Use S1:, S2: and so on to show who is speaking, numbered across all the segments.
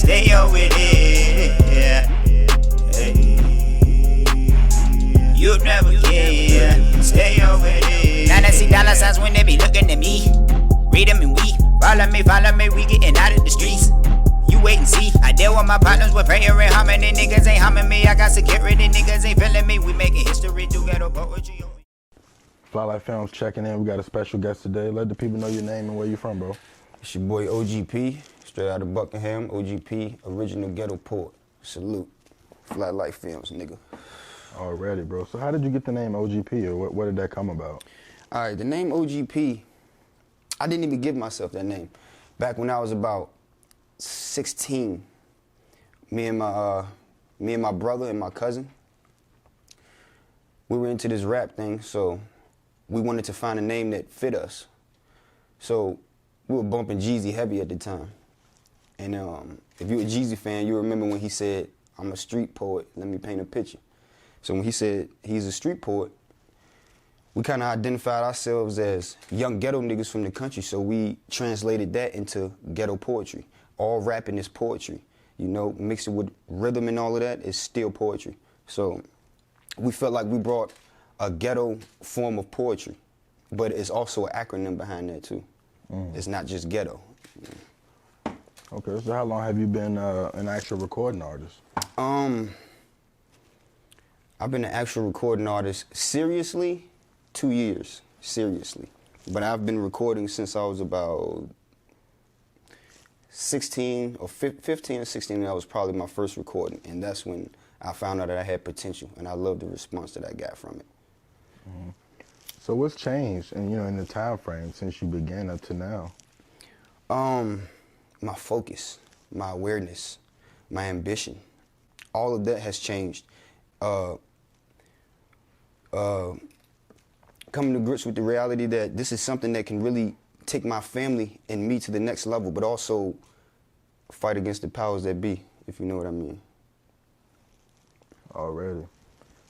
S1: stay on with it. Yeah. Hey. You'd never care, stay on with it. Now I see dollar signs when they be looking at me. Read them and we follow me, we getting out of the streets. You wait and see. I deal with my partners with prayer and humming. And niggas ain't humming me. I got security, niggas ain't feeling me. We making history, do ghetto poetry.
S2: Fly Life Films checking in. We got a special guest today. Let the people know your name and where you from, bro.
S3: It's your boy O.G.P, straight out of Buckingham. O.G.P, original ghetto poet. Salute. Fly Life Films, nigga.
S2: Already, bro. So how did you get the name O.G.P, or what did that come about?
S3: All right, the name O.G.P, I didn't even give myself that name. Back when I was about 16, me and my brother and my cousin, we were into this rap thing, so we wanted to find a name that fit us. So we were bumping Jeezy heavy at the time. And if you're a Jeezy fan, you remember when he said, "I'm a street poet, let me paint a picture." So when he said he's a street poet, we kind of identified ourselves as young ghetto niggas from the country, so we translated that into ghetto poetry. All rapping is poetry, you know, mixed it with rhythm and all of that is still poetry. So we felt like we brought a ghetto form of poetry, but it's also an acronym behind that too. It's not just ghetto.
S2: Okay, so how long have you been an actual recording artist?
S3: I've been an actual recording artist seriously 2 years, seriously. But I've been recording since I was about 16 or 15 or 16, that was probably my first recording. And that's when I found out that I had potential, and I love the response that I got from it.
S2: So what's changed in the time frame since you began up to now?
S3: My focus, my awareness, my ambition, all of that has changed. Coming to grips with the reality that this is something that can really take my family and me to the next level, but also fight against the powers that be, if you know what I mean.
S2: Already.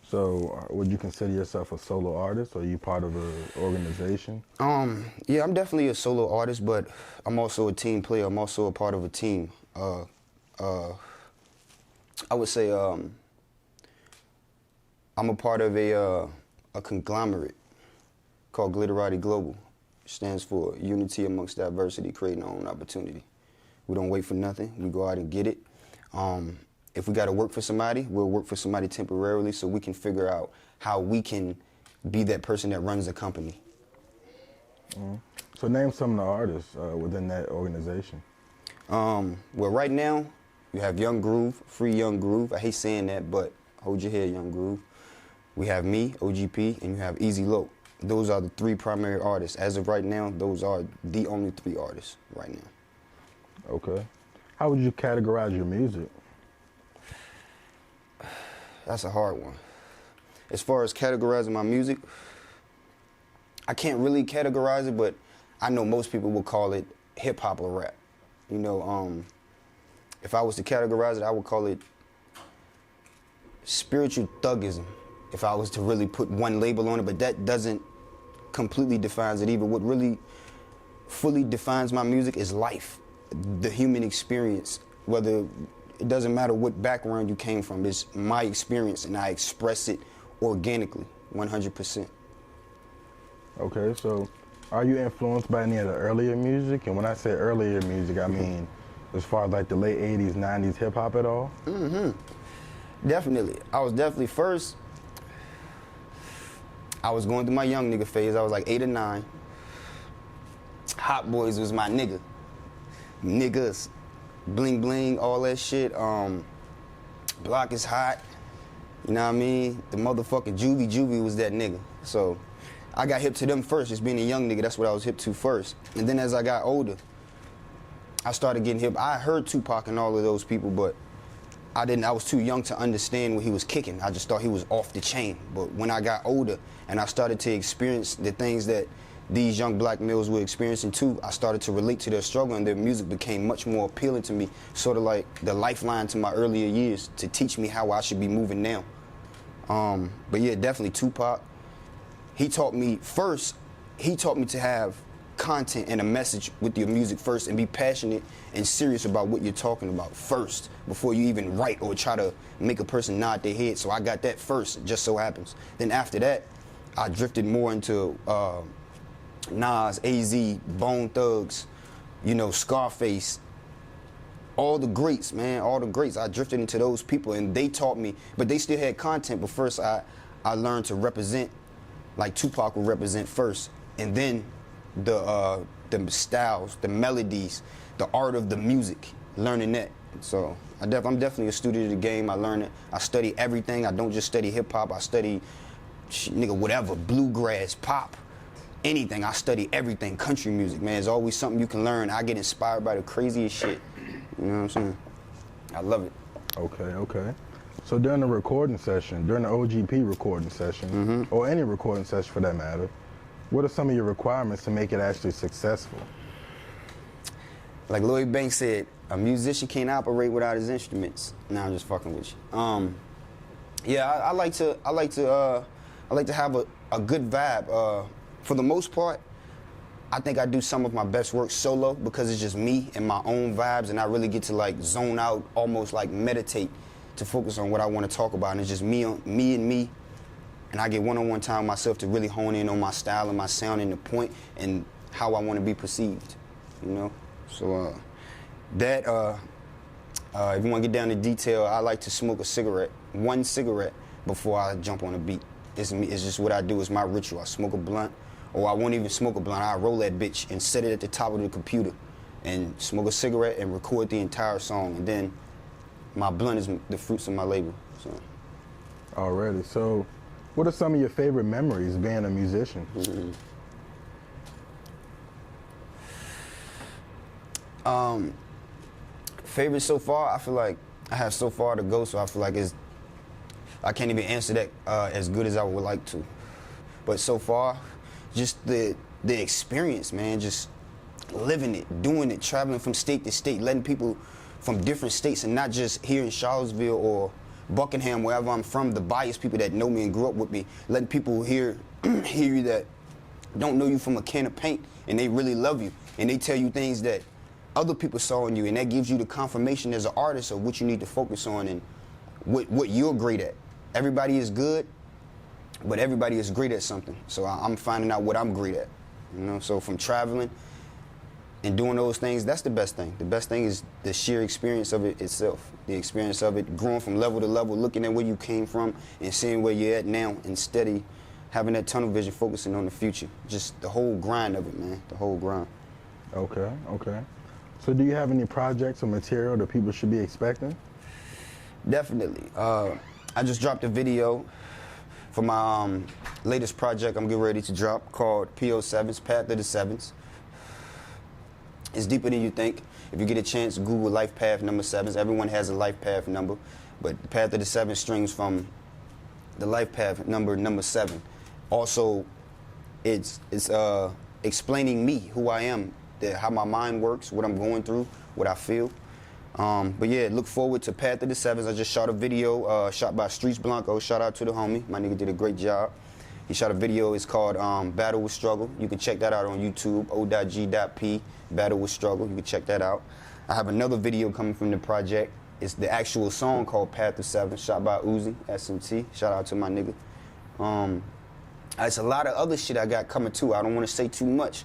S2: So would you consider yourself a solo artist, or are you part of an organization?
S3: Yeah, I'm definitely a solo artist, but I'm also a team player. I'm also a part of a team. I would say I'm a part of a conglomerate called Glitterati Global. It stands for Unity Amongst Diversity, Creating Our Own Opportunity. We don't wait for nothing. We go out and get it. If we got to work for somebody, we'll work for somebody temporarily so we can figure out how we can be that person that runs the company.
S2: So name some of the artists within that organization.
S3: Well, right now, you have Young Groove, Free Young Groove. I hate saying that, but hold your head, Young Groove. We have me, O.G.P, and you have Easy Low. Those are the three primary artists. As of right now, those are the only three artists right now.
S2: Okay. How would you categorize your music?
S3: That's a hard one. As far as categorizing my music, I can't really categorize it, but I know most people will call it hip-hop or rap. You know, if I was to categorize it, I would call it spiritual thuggism, if I was to really put one label on it, but that doesn't completely define it either. What really fully defines my music is life, the human experience, whether it doesn't matter what background you came from, it's my experience and I express it organically, 100%.
S2: Okay, so are you influenced by any of the earlier music? And when I say earlier music, I mean as far as like the late 80s, 90s hip hop at all?
S3: Definitely. I was definitely first. I was going through my young nigga phase. I was like 8 or 9. Hot Boys was my nigga. Niggas. Bling bling, all that shit. Block is hot. You know what I mean? The motherfucking Juvie was that nigga. So I got hip to them first, just being a young nigga. That's what I was hip to first. And then as I got older, I started getting hip. I heard Tupac and all of those people, but I was too young to understand what he was kicking. I just thought he was off the chain. But when I got older and I started to experience the things that these young black males were experiencing too, I started to relate to their struggle, and their music became much more appealing to me, sort of like the lifeline to my earlier years to teach me how I should be moving now. But yeah, definitely Tupac. He taught me to have content and a message with your music first, and be passionate and serious about what you're talking about first before you even write or try to make a person nod their head. So I got that first, it just so happens. Then after that, I drifted more into Nas, AZ, Bone Thugs, you know, Scarface, all the greats, man, all the greats. I drifted into those people, and they taught me, but they still had content. But first, I learned to represent, like Tupac would represent first, and then the styles, the melodies, the art of the music, learning that. So I'm definitely a student of the game. I learn it. I study everything. I don't just study hip hop. I study, nigga, whatever, bluegrass, pop, anything. I study everything. Country music, man. There's always something you can learn. I get inspired by the craziest shit. You know what I'm saying? I love it.
S2: Okay. So during the recording session, during the O.G.P recording session, or any recording session for that matter, what are some of your requirements to make it actually successful?
S3: Like Lloyd Banks said, a musician can't operate without his instruments. Nah, I'm just fucking with you. Yeah, I like to have a good vibe. For the most part, I think I do some of my best work solo because it's just me and my own vibes, and I really get to like zone out, almost like meditate, to focus on what I want to talk about, and it's just me and me. And I get one-on-one time with myself to really hone in on my style and my sound and the point and how I want to be perceived, you know? So if you want to get down to detail, I like to smoke one cigarette before I jump on a beat. It's just what I do. It's my ritual. I smoke a blunt, or I won't even smoke a blunt. I roll that bitch and set it at the top of the computer and smoke a cigarette and record the entire song. And then my blunt is the fruits of my labor. So.
S2: Already. So what are some of your favorite memories being a musician?
S3: Favorite so far, I feel like I have so far to go, so I feel like I can't even answer that as good as I would like to. But so far, just the experience, man, just living it, doing it, traveling from state to state, letting people from different states, and not just here in Charlottesville or Buckingham, wherever I'm from, the biased people that know me and grew up with me, letting people hear you that don't know you from a can of paint, and they really love you, and they tell you things that other people saw in you, and that gives you the confirmation as an artist of what you need to focus on and what you're great at. Everybody is good, but everybody is great at something. So I'm finding out what I'm great at, you know? So from traveling and doing those things, that's the best thing. The best thing is the sheer experience of it itself. The experience of it, growing from level to level, looking at where you came from and seeing where you're at now, and steady having that tunnel vision, focusing on the future. Just the whole grind of it, man, the whole grind.
S2: Okay. So do you have any projects or material that people should be expecting?
S3: Definitely. I just dropped a video for my latest project I'm getting ready to drop called PO7s, Path of the Sevens. It's deeper than you think. If you get a chance, Google life path number 7s. Everyone has a life path number, but the Path of the 7 strings from the life path number 7. Also, it's explaining me, who I am, how my mind works, what I'm going through, what I feel. But yeah, look forward to Path of the Sevens. I just shot a video shot by Streets Blanco. Shout out to the homie. My nigga did a great job. He shot a video. It's called Battle with Struggle. You can check that out on YouTube, O.G.P, Battle with Struggle. You can check that out. I have another video coming from the project. It's the actual song called Path of Seven, shot by Uzi, SMT. Shout out to my nigga. It's a lot of other shit I got coming too. I don't want to say too much,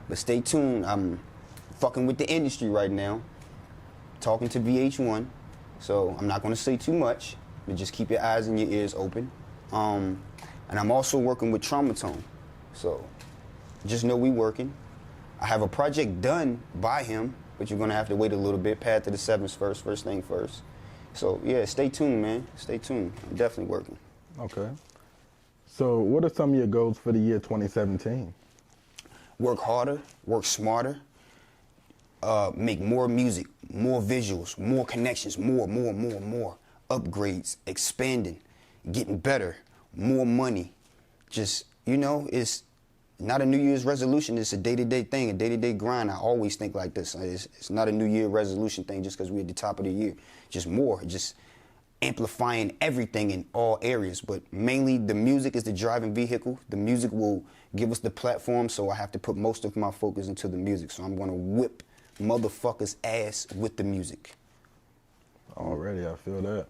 S3: but stay tuned. I'm fucking with the industry right now, talking to VH1, so I'm not going to say too much, but just keep your eyes and your ears open. And I'm also working with Traumatone, so just know we working. I have a project done by him, but you're going to have to wait a little bit. Path to the Sevens first thing first. So yeah, stay tuned, man. Stay tuned. I'm definitely working.
S2: Okay. So what are some of your goals for the year 2017?
S3: Work harder, work smarter, make more music, more visuals, more connections, more, upgrades, expanding, getting better, more money. Just, you know, it's not a New Year's resolution, it's a day-to-day thing, a day-to-day grind. I always think like this. It's not a New Year resolution thing just because we're at the top of the year. Just more, just amplifying everything in all areas, but mainly the music is the driving vehicle. The music will give us the platform, so I have to put most of my focus into the music. So I'm gonna whip motherfuckers' ass with the music.
S2: Already, I feel that.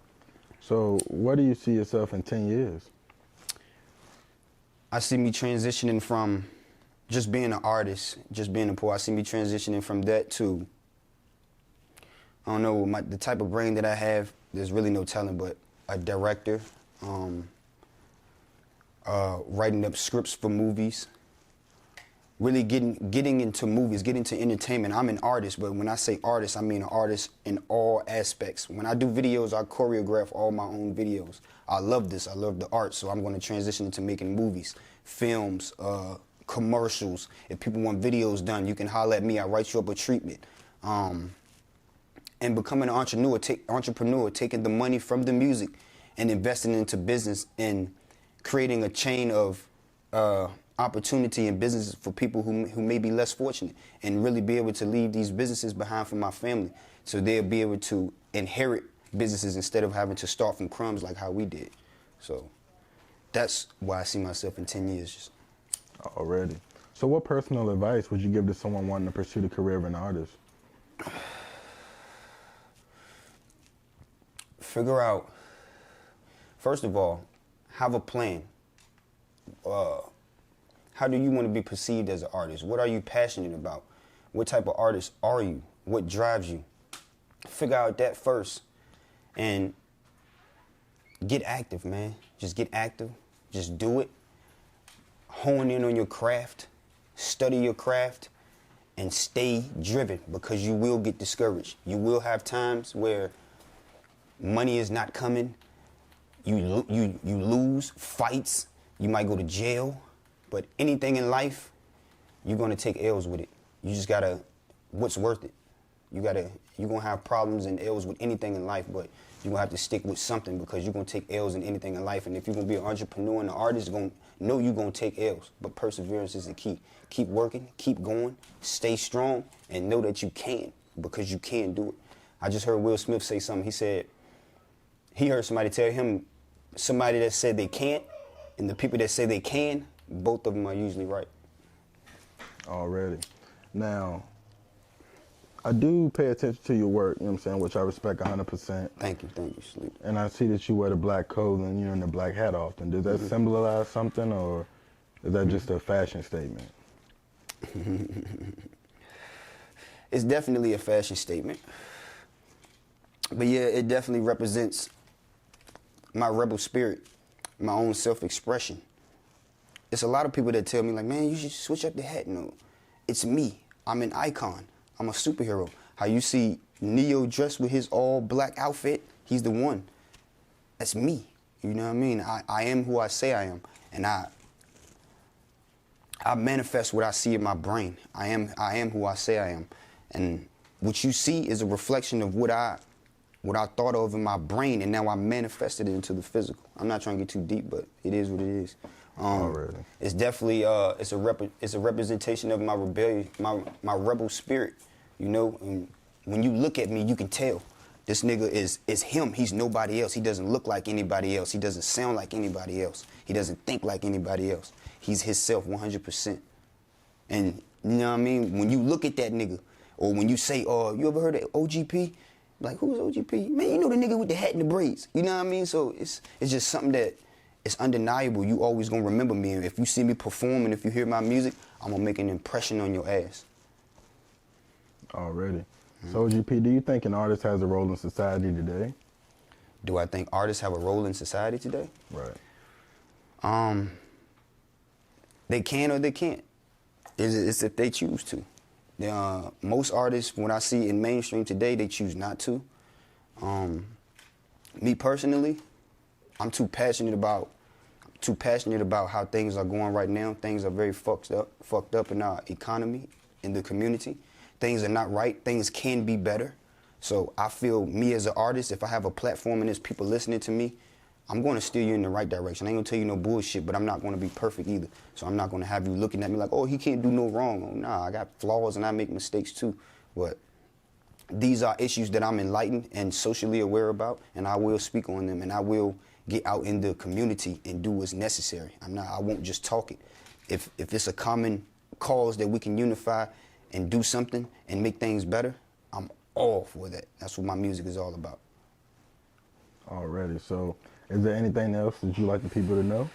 S2: So where do you see yourself in 10 years?
S3: I see me transitioning from just being an artist, just being a poet. I see me transitioning from that to, I don't know, the type of brain that I have, there's really no telling, but a director, writing up scripts for movies, really getting into movies, getting into entertainment. I'm an artist, but when I say artist, I mean an artist in all aspects. When I do videos, I choreograph all my own videos. I love this, I love the art, so I'm gonna transition into making movies, films, commercials. If people want videos done, you can holler at me, I write you up a treatment. And becoming an entrepreneur, taking the money from the music and investing into business and creating a chain of opportunity and businesses for people who may be less fortunate, and really be able to leave these businesses behind for my family, so they'll be able to inherit businesses instead of having to start from crumbs like how we did. So that's why I see myself in 10 years.
S2: Already. So what personal advice would you give to someone wanting to pursue the career of an artist?
S3: Figure out, first of all, have a plan. How do you want to be perceived as an artist? What are you passionate about? What type of artist are you? What drives you? Figure out that first and get active, man. Just get active. Just do it. Hone in on your craft. Study your craft and stay driven, because you will get discouraged. You will have times where money is not coming. You lose fights. You might go to jail. But anything in life, you're gonna take L's with it. You just gotta, what's worth it? You're gonna have problems and L's with anything in life, but you're gonna have to stick with something, because you're gonna take L's in anything in life. And if you're gonna be an entrepreneur and an artist, you're gonna know you're gonna take L's, but perseverance is the key. Keep working, keep going, stay strong, and know that you can, because you can do it. I just heard Will Smith say something. He said he heard somebody tell him, somebody that said they can't, and the people that say they can, both of them are usually right.
S2: Already. Now, I do pay attention to your work, you know what I'm saying, which I respect 100%.
S3: Thank you, Sleep.
S2: And I see that you wear the black coat and you're in the black hat often. Does that symbolize something, or is that just a fashion statement?
S3: It's definitely a fashion statement. But yeah, it definitely represents my rebel spirit, my own self-expression. It's a lot of people that tell me, like, man, you should switch up the hat. No, it's me. I'm an icon. I'm a superhero. How you see Neo dressed with his all black outfit, he's the one. That's me. You know what I mean? I am who I say I am. And I manifest what I see in my brain. I am who I say I am. And what you see is a reflection of what I thought of in my brain, and now I manifested it into the physical. I'm not trying to get too deep, but it is what it is. It's definitely it's a representation of my rebellion, my rebel spirit. You know, and when you look at me, you can tell this nigga is him. He's nobody else. He doesn't look like anybody else. He doesn't sound like anybody else. He doesn't think like anybody else. He's himself 100%. And you know what I mean? When you look at that nigga, or when you say, you ever heard of O.G.P? Like, who's O.G.P? Man, you know the nigga with the hat and the braids. You know what I mean? So it's just something that it's undeniable. You always gonna remember me. And if you see me perform and if you hear my music, I'm gonna make an impression on your ass.
S2: Already. So O.G.P, do you think an artist has a role in society today?
S3: Do I think artists have a role in society today?
S2: Right.
S3: They can or they can't. It's if they choose to. Most artists, when I see in mainstream today, they choose not to. Me personally, I'm too passionate about how things are going right now. Things are very fucked up in our economy, in the community. Things are not right. Things can be better. So I feel me as an artist, if I have a platform and there's people listening to me, I'm going to steer you in the right direction. I ain't going to tell you no bullshit, but I'm not going to be perfect either. So I'm not going to have you looking at me like, oh, he can't do no wrong. Oh, nah, I got flaws and I make mistakes too. But these are issues that I'm enlightened and socially aware about, and I will speak on them, and I will get out in the community and do what's necessary. I won't just talk it. If it's a common cause that we can unify and do something and make things better, I'm all for that. That's what my music is all about.
S2: Already. So, is there anything else that you like the people to know?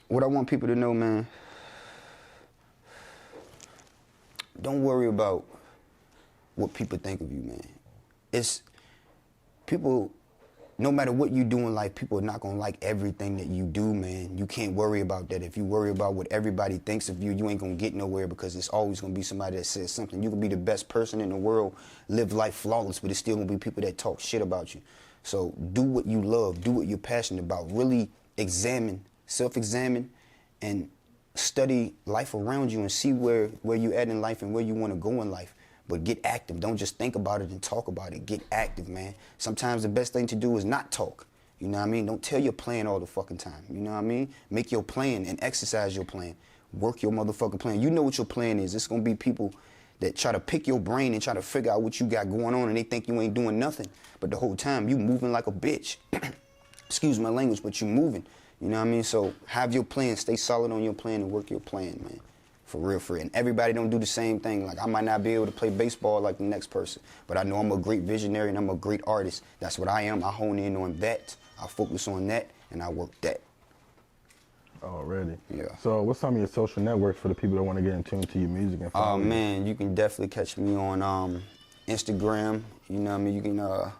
S3: What I want people to know, man, don't worry about what people think of you, man. It's people, no matter what you do in life, people are not gonna like everything that you do, man. You can't worry about that. If you worry about what everybody thinks of you, you ain't gonna get nowhere, because it's always gonna be somebody that says something. You can be the best person in the world, live life flawless, but it's still gonna be people that talk shit about you. So do what you love, do what you're passionate about. Really examine, self-examine, and study life around you and see where you're at in life and where you want to go in life. But get active. Don't just think about it and talk about it. Get active, man. Sometimes the best thing to do is not talk. You know what I mean? Don't tell your plan all the fucking time. You know what I mean? Make your plan and exercise your plan. Work your motherfucking plan. You know what your plan is. It's going to be people that try to pick your brain and try to figure out what you got going on, and they think you ain't doing nothing. But the whole time, you moving like a bitch. Excuse my language, but you moving. You know what I mean? So have your plan. Stay solid on your plan and work your plan, man. For real, for real. And everybody don't do the same thing. Like, I might not be able to play baseball like the next person, but I know I'm a great visionary and I'm a great artist. That's what I am. I hone in on that. I focus on that, and I work that.
S2: Already.
S3: Yeah.
S2: So what's some of your social networks for the people that want to get in tune to your music and follow you?
S3: Man, you can definitely catch me on Instagram. You know what I mean? You can, I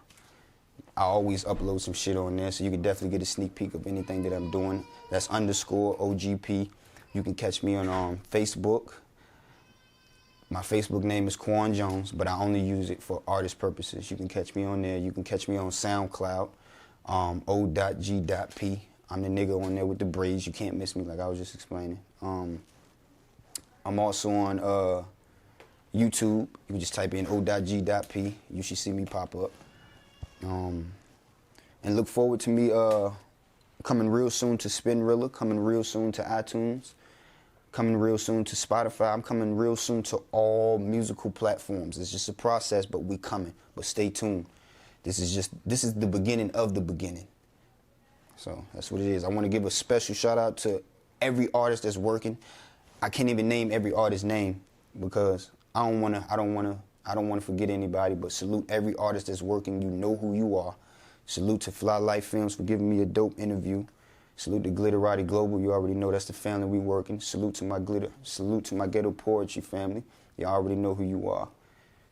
S3: always upload some shit on there, so you can definitely get a sneak peek of anything that I'm doing. That's _ O.G.P. You can catch me on Facebook. My Facebook name is Quan Jones, but I only use it for artist purposes. You can catch me on there. You can catch me on SoundCloud, O.G.P. I'm the nigga on there with the braids. You can't miss me, like I was just explaining. I'm also on YouTube. You can just type in O.G.P. You should see me pop up. And look forward to me coming real soon to Spinrilla, coming real soon to iTunes, coming real soon to Spotify. I'm coming real soon to all musical platforms. It's just a process, but we coming. But stay tuned. This is the beginning of the beginning. So that's what it is. I want to give a special shout out to every artist that's working. I can't even name every artist's name because I don't want to forget anybody, but salute every artist that's working. You know who you are. Salute to Fly Life Films for giving me a dope interview. Salute to Glitterati Global. You already know that's the family we working. Salute to my Ghetto Poetry family. You already know who you are.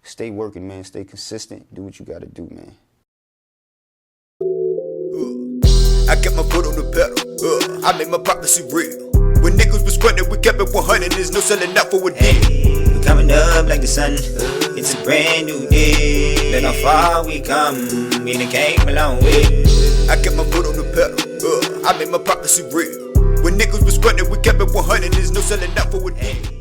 S3: Stay working, man. Stay consistent. Do what you got to do, man.
S4: I kept my foot on the pedal. I made my prophecy real. When niggas was running, we kept it 100. There's no selling out for a deal.
S1: Hey, we coming up like the sun. It's a brand new day. Look how far we come. We done came a long way.
S4: I kept my foot on the pedal. I made my prophecy real. When niggas was running, we kept it 100. There's no selling out for a deal.